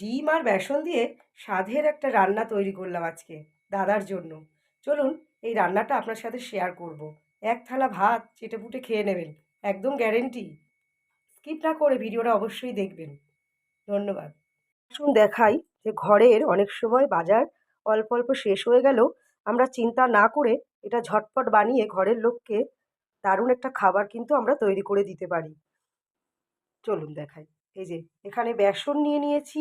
ডিম আর বেসন দিয়ে স্বাদের একটা রান্না তৈরি করলাম আজকে দাদার জন্য। চলুন এই রান্নাটা আপনার সাথে শেয়ার করব। এক থালা ভাত চেটেপুটে খেয়ে নেবেন, একদম গ্যারেন্টি। স্কিপ না করে ভিডিওটা অবশ্যই দেখবেন। ধন্যবাদ। আসুন দেখাই যে ঘরের অনেক সময় বাজার অল্প অল্প শেষ হয়ে গেলেও আমরা চিন্তা না করে এটা ঝটপট বানিয়ে ঘরের লোককে দারুণ একটা খাবার কিন্তু আমরা তৈরি করে দিতে পারি। চলুন দেখাই। এই যে এখানে বেসন নিয়ে নিয়েছি,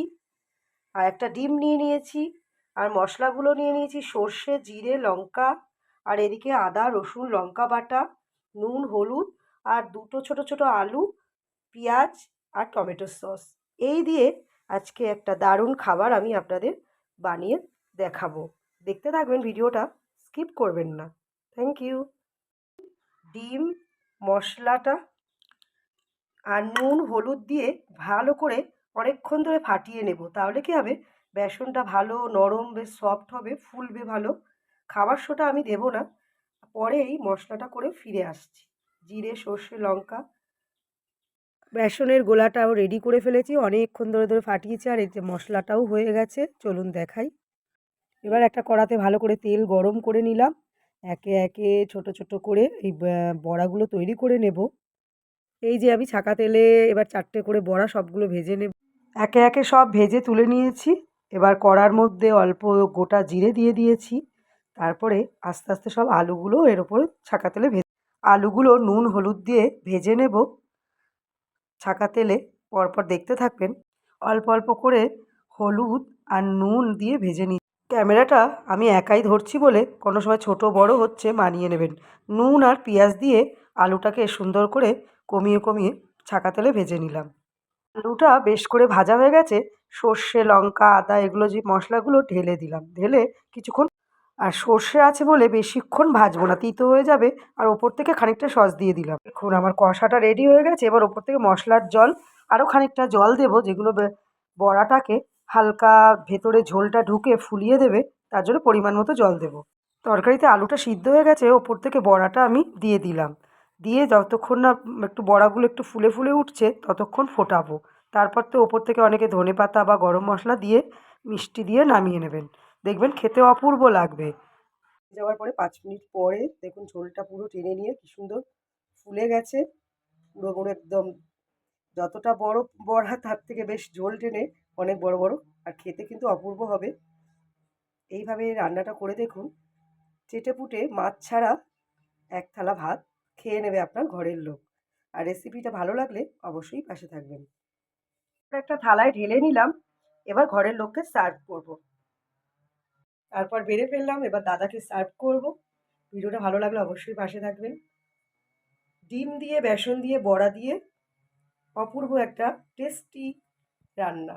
আর একটা ডিম নিয়ে নিয়েছি, আর মশলাগুলো নিয়ে নিয়েছি সর্ষে, জিরে, লঙ্কা, আর এদিকে আদা, রসুন, লঙ্কা বাটা, নুন, হলুদ, আর দুটো ছোট ছোট আলু, পেঁয়াজ আর টমেটো সস। এই দিয়ে আজকে একটা দারুণ খাবার আমি আপনাদের বানিয়ে দেখাবো। দেখতে থাকবেন ভিডিওটা, স্কিপ করবেন না। Thank you. ডিম, মশলাটা আর নুন হলুদ দিয়ে ভালো করে অনেকক্ষণ ধরে ফাটিয়ে নেব। তাহলে কী হবে, বেসনটা ভালো নরম বেশ সফট হবে, ফুলবে ভালো। খাবার সোডা আমি দেবো না, পরে এই মশলাটা করে ফিরে আসছি। জিরে, সর্ষে, লঙ্কা, বেসনের গোলাটাও রেডি করে ফেলেছি, অনেকক্ষণ ধরে ধরে ফাটিয়েছি। আর এই যে মশলাটাও হয়ে গেছে, চলুন দেখাই। এবার একটা কড়াতে ভালো করে তেল গরম করে নিলাম। একে একে ছোট ছোট করে এই বড়াগুলো তৈরি করে নেব। এই যে আমি ছাঁকা তেলে এবার 4টে করে বড়া সবগুলো ভেজে নেব। একে একে সব ভেজে তুলে নিয়েছি। এবার কড়ার মধ্যে অল্প গোটা জিরে দিয়ে দিয়েছি। তারপরে আস্তে আস্তে সব আলুগুলো এর ওপরে ছাঁকা তেলে আলুগুলো নুন হলুদ দিয়ে ভেজে নেব ছাঁকা তেলে। পরপর দেখতে থাকবেন। অল্প অল্প করে হলুদ আর নুন দিয়ে ভেজে নিই। ক্যামেরাটা আমি একাই ধরছি বলে কোনো সময় ছোট বড় হচ্ছে, মানিয়ে নেবেন। নুন আর পেঁয়াজ দিয়ে আলুটাকে সুন্দর করে কমিয়ে কমিয়ে ছাঁকা তেলে ভেজে নিলাম। আলুটা বেশ করে ভাজা হয়ে গেছে। সর্ষে, লঙ্কা, আদা এগুলো যে মশলাগুলো ঢেলে দিলাম। ঢেলে কিছুক্ষণ, আর সর্ষে আছে বলে বেশিক্ষণ ভাজবো না, তিতো হয়ে যাবে। আর ওপর থেকে খানিকটা সস দিয়ে দিলাম। দেখুন আমার কষাটা রেডি হয়ে গেছে। এবার ওপর থেকে মশলার জল, আরও খানিকটা জল দেবো, যেগুলো বড়াটাকে হালকা ভেতরে ঝোলটা ঢুকে ফুলিয়ে দেবে। তার জন্য পরিমাণ মতো জল দেবো। তরকারিতে আলুটা সিদ্ধ হয়ে গেছে, ওপর থেকে বড়াটা আমি দিয়ে দিলাম। দিয়ে যতক্ষণ না একটু বড়াগুলো একটু ফুলে ফুলে উঠছে ততক্ষণ ফোটাবো। তারপর তো ওপর থেকে অনেকে ধনেপাতা বা গরম মশলা দিয়ে মিষ্টি দিয়ে নামিয়ে নেবেন। দেখবেন খেতে অপূর্ব লাগবে। যাওয়ার পরে 5 মিনিট পরে দেখুন ঝোলটা পুরো টেনে নিয়ে কি সুন্দর ফুলে গেছে। পুরো পুরো একদম যতটা বড় বড়া তার থেকে বেশ ঝোল টেনে অনেক বড় বড়। আর খেতে কিন্তু অপূর্ব হবে। এইভাবে রান্নাটা করে দেখুন। চেটেপুটে মাছ ছাড়া এক থালা ভাত খেয়ে নেবে আপনার ঘরের লোক। আর রেসিপিটা ভালো লাগলে অবশ্যই পাশে থাকবেন। একটা থালায় ঢেলে নিলাম। এবার ঘরের লোককে সার্ভ করব। তারপর বেড়ে ফেললাম, এবার দাদাকে সার্ভ করব। ভিডিওটা ভালো লাগলে অবশ্যই পাশে থাকবেন। ডিম দিয়ে, বেসন দিয়ে, বড়া দিয়ে অপূর্ব একটা টেস্টি রান্না।